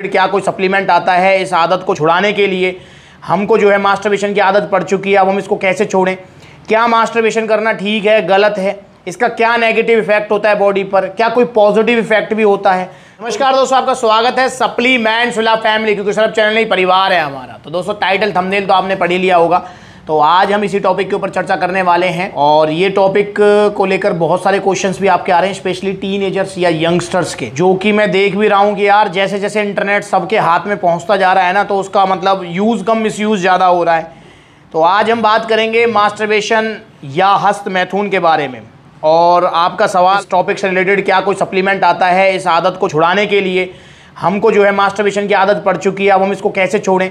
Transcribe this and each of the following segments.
क्या कोई सप्लीमेंट आता है इस आदत को छुड़ाने के लिए? हमको जो है मास्टरबेशन की आदत पड़ चुकी है, अब हम इसको कैसे छोड़ें? क्या मास्टरबेशन करना ठीक है, गलत है? इसका क्या नेगेटिव इफेक्ट होता है बॉडी पर? क्या कोई पॉजिटिव इफेक्ट भी होता है? नमस्कार दोस्तों, आपका स्वागत है सप्लीमेंट्स विद फैमिली, क्योंकि सिर्फ चैनल नहीं परिवार है हमारा। तो दोस्तों थंबनेल तो आपने पढ़ ही लिया होगा। तो आज हम इसी टॉपिक के ऊपर चर्चा करने वाले हैं और ये टॉपिक को लेकर बहुत सारे क्वेश्चंस भी आपके आ रहे हैं, स्पेशली टीनेजर्स या यंगस्टर्स के, जो कि मैं देख भी रहा हूँ कि यार जैसे जैसे इंटरनेट सबके हाथ में पहुँचता जा रहा है ना, तो उसका मतलब यूज़ कम मिसयूज़ ज़्यादा हो रहा है। तो आज हम बात करेंगे मास्टरबेशन या हस्त मैथुन के बारे में। और आपका सवाल इस टॉपिक से रिलेटेड, क्या कोई सप्लीमेंट आता है इस आदत को छुड़ाने के लिए? हमको जो है मास्टरबेशन की आदत पड़ चुकी है, अब हम इसको कैसे छोड़ें?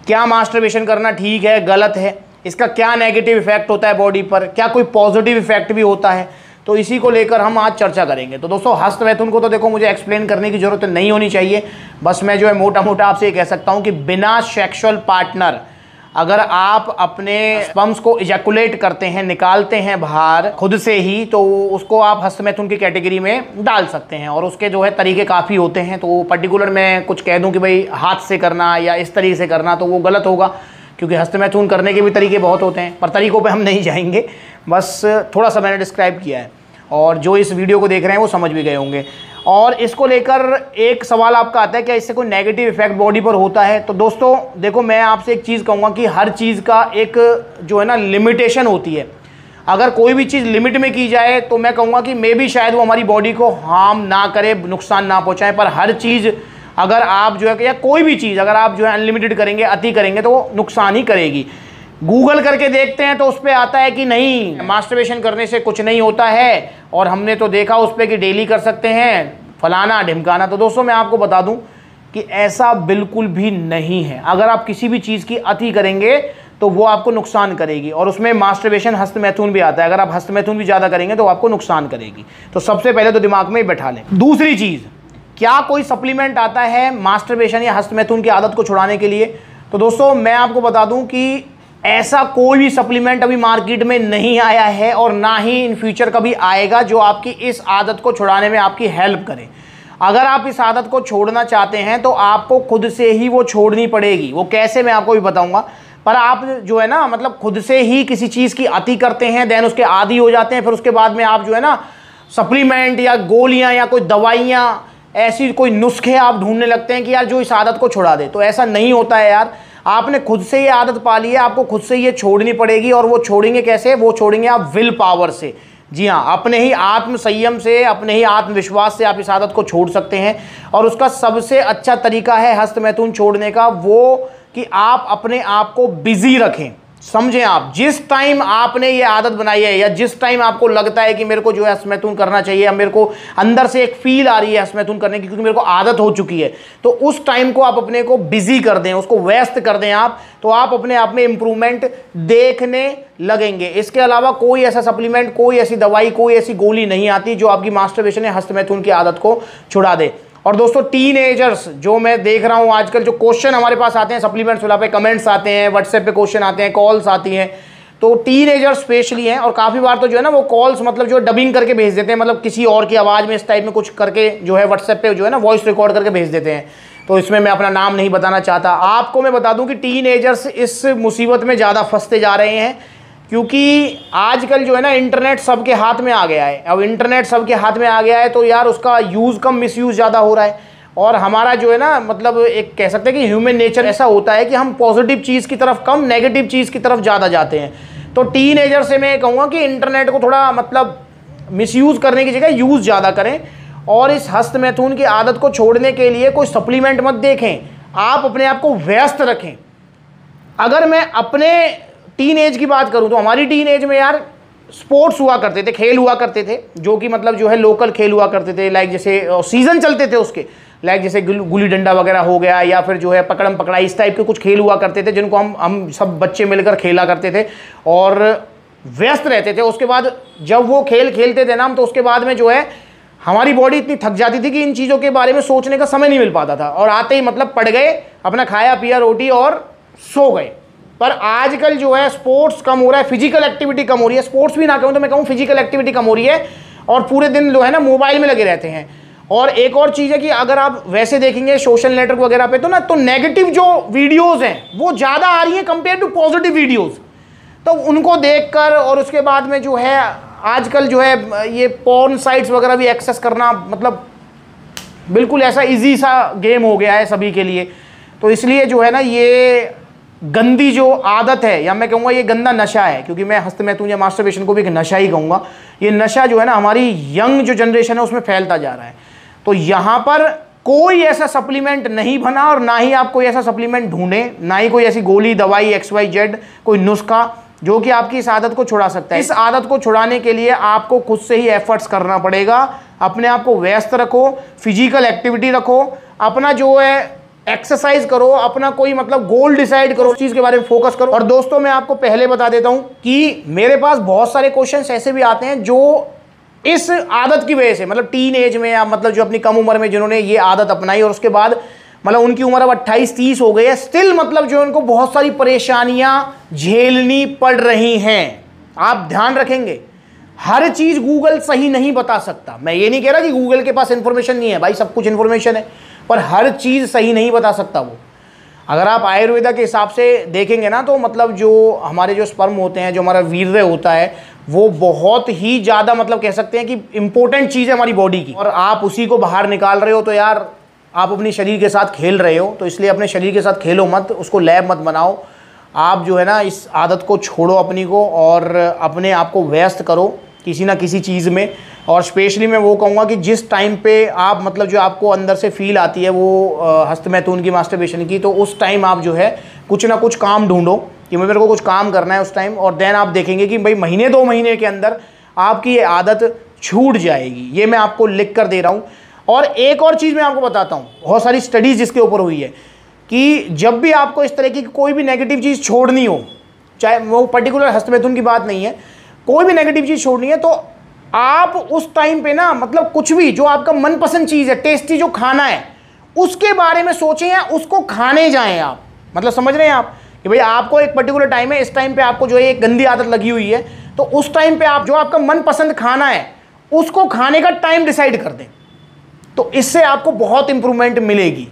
क्या मास्टरबेशन करना ठीक है, गलत है? इसका क्या नेगेटिव इफेक्ट होता है बॉडी पर? क्या कोई पॉजिटिव इफेक्ट भी होता है? तो इसी को लेकर हम आज चर्चा करेंगे। तो दोस्तों हस्त मैथुन को तो देखो मुझे एक्सप्लेन करने की ज़रूरत नहीं होनी चाहिए, बस मैं जो है मोटा मोटा आपसे ये कह सकता हूँ कि बिना सेक्सुअल पार्टनर अगर आप अपने स्पर्म्स को इजैकुलेट करते हैं, निकालते हैं बाहर खुद से ही, तो उसको आप हस्त मैथुन की कैटेगरी में डाल सकते हैं। और उसके जो है तरीके काफ़ी होते हैं। तो पर्टिकुलर मैं कुछ कह दूं कि भाई हाथ से करना या इस तरीके से करना, तो वो गलत होगा, क्योंकि हस्त मैथुन करने के भी तरीके बहुत होते हैं। पर तरीकों पे हम नहीं जाएंगे, बस थोड़ा सा मैंने डिस्क्राइब किया है और जो इस वीडियो को देख रहे हैं वो समझ भी गए होंगे। और इसको लेकर एक सवाल आपका आता है, क्या इससे कोई नेगेटिव इफेक्ट बॉडी पर होता है? तो दोस्तों देखो, मैं आपसे एक चीज़ कहूँगा कि हर चीज़ का एक जो है ना लिमिटेशन होती है। अगर कोई भी चीज़ लिमिट में की जाए तो मैं कहूँगा कि मे भी शायद वो हमारी बॉडी को हार्म ना करे, नुकसान ना पहुँचाए। पर हर चीज़ अगर आप जो है, या कोई भी चीज़ अगर आप जो है अनलिमिटेड करेंगे, अति करेंगे, तो वो नुकसान ही करेगी। गूगल करके देखते हैं तो उस पर आता है कि नहीं, मास्टरबेशन करने से कुछ नहीं होता है, और हमने तो देखा उस पर कि डेली कर सकते हैं, फलाना ढिमकाना। तो दोस्तों मैं आपको बता दूं कि ऐसा बिल्कुल भी नहीं है। अगर आप किसी भी चीज़ की अति करेंगे तो वो आपको नुकसान करेगी, और उसमें मास्टरबेशन हस्त मैथुन भी आता है। अगर आप हस्त मैथुन भी ज़्यादा करेंगे तो आपको नुकसान करेगी। तो सबसे पहले तो दिमाग में ही बैठा लें। दूसरी चीज़, क्या कोई सप्लीमेंट आता है मास्टरबेशन या हस्त मैथुन की आदत को छुड़ाने के लिए? तो दोस्तों मैं आपको बता दूं कि ऐसा कोई भी सप्लीमेंट अभी मार्केट में नहीं आया है और ना ही इन फ्यूचर कभी आएगा जो आपकी इस आदत को छुड़ाने में आपकी हेल्प करे। अगर आप इस आदत को छोड़ना चाहते हैं तो आपको खुद से ही वो छोड़नी पड़ेगी। वो कैसे मैं आपको भी बताऊंगा। पर आप जो है ना, मतलब खुद से ही किसी चीज़ की अति करते हैं, देन उसके आदी हो जाते हैं, फिर उसके बाद में आप जो है ना सप्लीमेंट या गोलियां या कोई दवाइयां, ऐसी कोई नुस्खे आप ढूंढने लगते हैं कि यार जो इस आदत को छुड़ा दे। तो ऐसा नहीं होता है यार। आपने खुद से ये आदत पा ली है, आपको खुद से ये छोड़नी पड़ेगी। और वो छोड़ेंगे कैसे? वो छोड़ेंगे आप विल पावर से। जी हाँ, अपने ही आत्म संयम से, अपने ही आत्मविश्वास से आप इस आदत को छोड़ सकते हैं। और उसका सबसे अच्छा तरीका है हस्त मैथुन छोड़ने का वो कि आप अपने आप को बिजी रखें। समझें, आप जिस टाइम आपने ये आदत बनाई है या जिस टाइम आपको लगता है कि मेरे को जो है हस्त मैथुन करना चाहिए, या मेरे को अंदर से एक फील आ रही है हस्त मैथुन करने की, क्योंकि मेरे को आदत हो चुकी है, तो उस टाइम को आप अपने को बिजी कर दें, उसको व्यस्त कर दें आप, तो आप अपने आप में इंप्रूवमेंट देखने लगेंगे। इसके अलावा कोई ऐसा सप्लीमेंट, कोई ऐसी दवाई, कोई ऐसी गोली नहीं आती जो आपकी मास्टरबेशन या हस्त मैथुन की आदत को छुड़ा दे। और दोस्तों टीनेजर्स, जो मैं देख रहा हूं आजकल, जो क्वेश्चन हमारे पास आते हैं सप्लीमेंट्स वाला पे, कमेंट्स आते हैं, व्हाट्सएप पे क्वेश्चन आते हैं, कॉल्स आती हैं, तो टीनेजर्स स्पेशली हैं। और काफ़ी बार तो जो है ना वो कॉल्स मतलब जो डबिंग करके भेज देते हैं, मतलब किसी और की आवाज़ में इस टाइप में कुछ करके जो है व्हाट्सएप पे जो है ना वॉइस रिकॉर्ड करके भेज देते हैं। तो इसमें मैं अपना नाम नहीं बताना चाहता। आपको मैं बता दूं कि टीनेजर्स इस मुसीबत में ज़्यादा फंसते जा रहे हैं, क्योंकि आजकल जो है ना इंटरनेट सबके हाथ में आ गया है। अब इंटरनेट सबके हाथ में आ गया है तो यार उसका यूज़ कम मिसयूज़ ज़्यादा हो रहा है। और हमारा जो है ना, मतलब एक कह सकते हैं कि ह्यूमन नेचर ऐसा होता है कि हम पॉजिटिव चीज़ की तरफ कम, नेगेटिव चीज़ की तरफ ज़्यादा जाते हैं। तो टीनेजर से मैं कहूँगा कि इंटरनेट को थोड़ा मतलब मिसयूज़ करने की जगह यूज़ ज़्यादा करें। और इस हस्त मैथुन की आदत को छोड़ने के लिए कोई सप्लीमेंट मत देखें, आप अपने आप को व्यस्त रखें। अगर मैं अपने टीन एज की बात करूँ तो हमारी टीन एज में यार स्पोर्ट्स हुआ करते थे, खेल हुआ करते थे, जो कि मतलब जो है लोकल खेल हुआ करते थे, लाइक जैसे सीज़न चलते थे उसके, लाइक जैसे गुल्ली डंडा वगैरह हो गया, या फिर जो है पकड़म पकड़ाई, इस टाइप के कुछ खेल हुआ करते थे जिनको हम सब बच्चे मिलकर खेला करते थे और व्यस्त रहते थे। उसके बाद जब वो खेल खेलते थे ना, तो उसके बाद में जो है हमारी बॉडी इतनी थक जाती थी कि इन चीज़ों के बारे में सोचने का समय नहीं मिल पाता था, और आते ही मतलब पड़ गए, अपना खाया पिया रोटी और सो गए। पर आजकल जो है स्पोर्ट्स कम हो रहा है, फिजिकल एक्टिविटी कम हो रही है। स्पोर्ट्स भी ना कहूँ तो मैं कहूँ फिजिकल एक्टिविटी कम हो रही है, और पूरे दिन जो है ना मोबाइल में लगे रहते हैं। और एक और चीज़ है कि अगर आप वैसे देखेंगे सोशल नेटवर्क वगैरह पे, तो ना तो नेगेटिव जो वीडियोस हैं वो ज़्यादा आ रही हैं कंपेयर टू पॉजिटिव वीडियोस। तो उनको देखकर और उसके बाद में जो है आजकल जो है ये पॉर्न साइट्स वगैरह भी एक्सेस करना मतलब बिल्कुल ऐसा इजी सा गेम हो गया है सभी के लिए। तो इसलिए जो है ना ये गंदी जो आदत है, या मैं कहूँगा ये गंदा नशा है, क्योंकि मैं हस्तमैथुन या मास्टरबेशन को भी एक नशा ही कहूँगा। ये नशा जो है ना हमारी यंग जो जनरेशन है उसमें फैलता जा रहा है। तो यहाँ पर कोई ऐसा सप्लीमेंट नहीं बना और ना ही आप कोई ऐसा सप्लीमेंट ढूंढें, ना ही कोई ऐसी गोली दवाई XYZ कोई नुस्खा जो कि आपकी इस आदत को छुड़ा सकता है। इस आदत को छुड़ाने के लिए आपको खुद से ही एफर्ट्स करना पड़ेगा। अपने आप को व्यस्त रखो, फिजिकल एक्टिविटी रखो, अपना जो है एक्सरसाइज करो, अपना कोई मतलब गोल डिसाइड करो, उस चीज़ के बारे में फोकस करो। और दोस्तों मैं आपको पहले बता देता हूं कि मेरे पास बहुत सारे क्वेश्चंस ऐसे भी आते हैं जो इस आदत की वजह से मतलब टीन एज में या मतलब जो अपनी कम उम्र में जिन्होंने ये आदत अपनाई और उसके बाद मतलब उनकी उम्र अब 28-30 हो गई है, स्टिल मतलब जो उनको बहुत सारी परेशानियां झेलनी पड़ रही हैं। आप ध्यान रखेंगे, हर चीज़ गूगल सही नहीं बता सकता। मैं ये नहीं कह रहा कि गूगल के पास इंफॉर्मेशन नहीं है, भाई सब कुछ इंफॉर्मेशन है, पर हर चीज़ सही नहीं बता सकता वो। अगर आप आयुर्वेदा के हिसाब से देखेंगे ना तो मतलब जो हमारे जो स्पर्म होते हैं, जो हमारा वीर्य होता है, वो बहुत ही ज़्यादा मतलब कह सकते हैं कि इंपॉर्टेंट चीज़ है हमारी बॉडी की, और आप उसी को बाहर निकाल रहे हो तो यार आप अपनी शरीर के साथ खेल रहे हो। तो इसलिए अपने शरीर के साथ खेलो मत, उसको लैब मत बनाओ। आप जो है ना इस आदत को छोड़ो अपनी को, और अपने आप को व्यस्त करो किसी ना किसी चीज़ में। और स्पेशली मैं वो कहूँगा कि जिस टाइम पे आप मतलब जो आपको अंदर से फील आती है वो हस्तमैथुन की, मास्टरबेशन की, तो उस टाइम आप जो है कुछ ना कुछ काम ढूंढो कि मेरे को कुछ काम करना है उस टाइम, और देन आप देखेंगे कि भाई महीने 2 महीने के अंदर आपकी ये आदत छूट जाएगी। ये मैं आपको लिख कर दे रहा हूँ। और एक और चीज़ मैं आपको बताता हूँ, बहुत सारी स्टडीज़ जिसके ऊपर हुई है कि जब भी आपको इस तरह की कोई भी नेगेटिव चीज़ छोड़नी हो, चाहे वो पर्टिकुलर हस्तमैथुन की बात नहीं है, कोई भी नेगेटिव चीज़ छोड़नी है, तो आप उस टाइम पे ना मतलब कुछ भी जो आपका मनपसंद चीज़ है, टेस्टी जो खाना है, उसके बारे में सोचें या उसको खाने जाएं आप। मतलब समझ रहे हैं आप कि भाई आपको एक पर्टिकुलर टाइम है, इस टाइम पे आपको जो है एक गंदी आदत लगी हुई है, तो उस टाइम पे आप जो आपका मनपसंद खाना है उसको खाने का टाइम डिसाइड कर दें। तो इससे आपको बहुत इंप्रूवमेंट मिलेगी।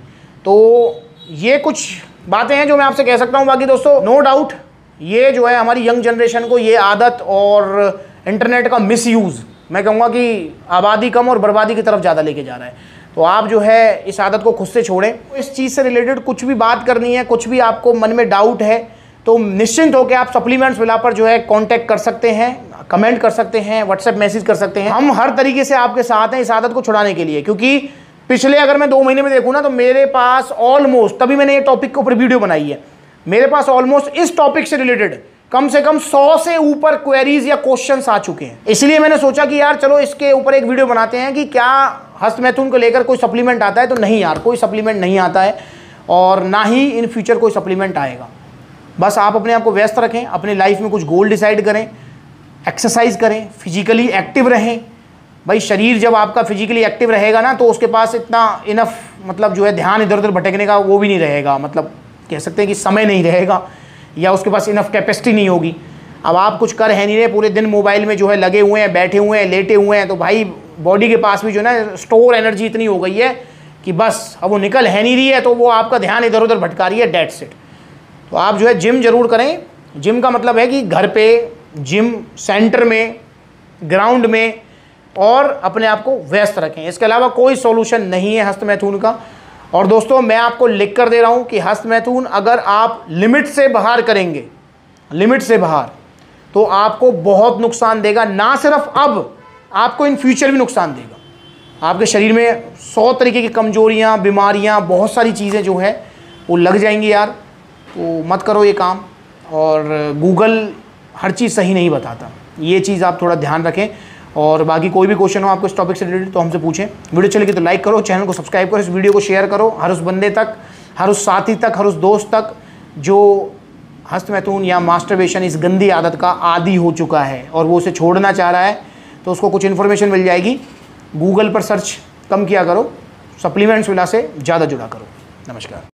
तो ये कुछ बातें हैं जो मैं आपसे कह सकता हूँ। बाकी दोस्तों नो डाउट ये जो है हमारी यंग जनरेशन को ये आदत और इंटरनेट का मिसयूज़, मैं कहूँगा कि आबादी कम और बर्बादी की तरफ ज़्यादा लेके जा रहा है। तो आप जो है इस आदत को खुद से छोड़ें। इस चीज़ से रिलेटेड कुछ भी बात करनी है, कुछ भी आपको मन में डाउट है, तो निश्चिंत होकर आप सप्लीमेंट्स विला पर जो है कांटेक्ट कर सकते हैं, कमेंट कर सकते हैं, व्हाट्सएप मैसेज कर सकते हैं। हम हर तरीके से आपके साथ हैं इस आदत को छुड़ाने के लिए। क्योंकि पिछले अगर मैं 2 महीने में देखूँ ना तो मेरे पास ऑलमोस्ट, तभी मैंने ये टॉपिक के ऊपर वीडियो बनाई है, मेरे पास ऑलमोस्ट इस टॉपिक से रिलेटेड कम से कम 100 से ऊपर क्वेरीज या क्वेश्चंस आ चुके हैं। इसलिए मैंने सोचा कि यार चलो इसके ऊपर एक वीडियो बनाते हैं कि क्या हस्तमैथुन को लेकर कोई सप्लीमेंट आता है। तो नहीं यार, कोई सप्लीमेंट नहीं आता है और ना ही इन फ्यूचर कोई सप्लीमेंट आएगा। बस आप अपने आप को व्यस्त रखें, अपनी लाइफ में कुछ गोल डिसाइड करें, एक्सरसाइज करें, फिजिकली एक्टिव रहें। भाई शरीर जब आपका फिजिकली एक्टिव रहेगा ना तो उसके पास इतना इनफ मतलब जो है ध्यान इधर उधर भटकने का वो भी नहीं रहेगा, मतलब कह सकते हैं कि समय नहीं रहेगा, या उसके पास इनफ कैपेसिटी नहीं होगी। अब आप कुछ कर है नहीं रहे, पूरे दिन मोबाइल में जो है लगे हुए हैं, बैठे हुए हैं, लेटे हुए हैं, तो भाई बॉडी के पास भी जो है ना स्टोर एनर्जी इतनी हो गई है कि बस अब वो निकल है नहीं रही है, तो वो आपका ध्यान इधर उधर भटका रही है, डेट्स इट। तो आप जो है जिम जरूर करें। जिम का मतलब है कि घर पे, जिम सेंटर में, ग्राउंड में, और अपने आप को व्यस्त रखें। इसके अलावा कोई सॉल्यूशन नहीं है हस्तमैथुन का। और दोस्तों मैं आपको लिख कर दे रहा हूं कि हस्तमैथुन अगर आप लिमिट से बाहर करेंगे, लिमिट से बाहर, तो आपको बहुत नुकसान देगा। ना सिर्फ अब, आपको इन फ्यूचर भी नुकसान देगा। आपके शरीर में 100 तरीके की कमजोरियां, बीमारियां, बहुत सारी चीज़ें जो है वो लग जाएंगी यार। तो मत करो ये काम। और गूगल हर चीज़ सही नहीं बताता, ये चीज़ आप थोड़ा ध्यान रखें। और बाकी कोई भी क्वेश्चन हो आपको इस टॉपिक से रिलेटेड तो हमसे पूछें। वीडियो चलेगी तो लाइक करो, चैनल को सब्सक्राइब करो, इस वीडियो को शेयर करो हर उस बंदे तक, हर उस साथी तक, हर उस दोस्त तक जो हस्तमैथुन या मास्टरबेशन इस गंदी आदत का आदी हो चुका है और वो उसे छोड़ना चाह रहा है। तो उसको कुछ इन्फॉर्मेशन मिल जाएगी। गूगल पर सर्च कम किया करो, सप्लीमेंट्स विला से ज़्यादा जुड़ा करो। नमस्कार।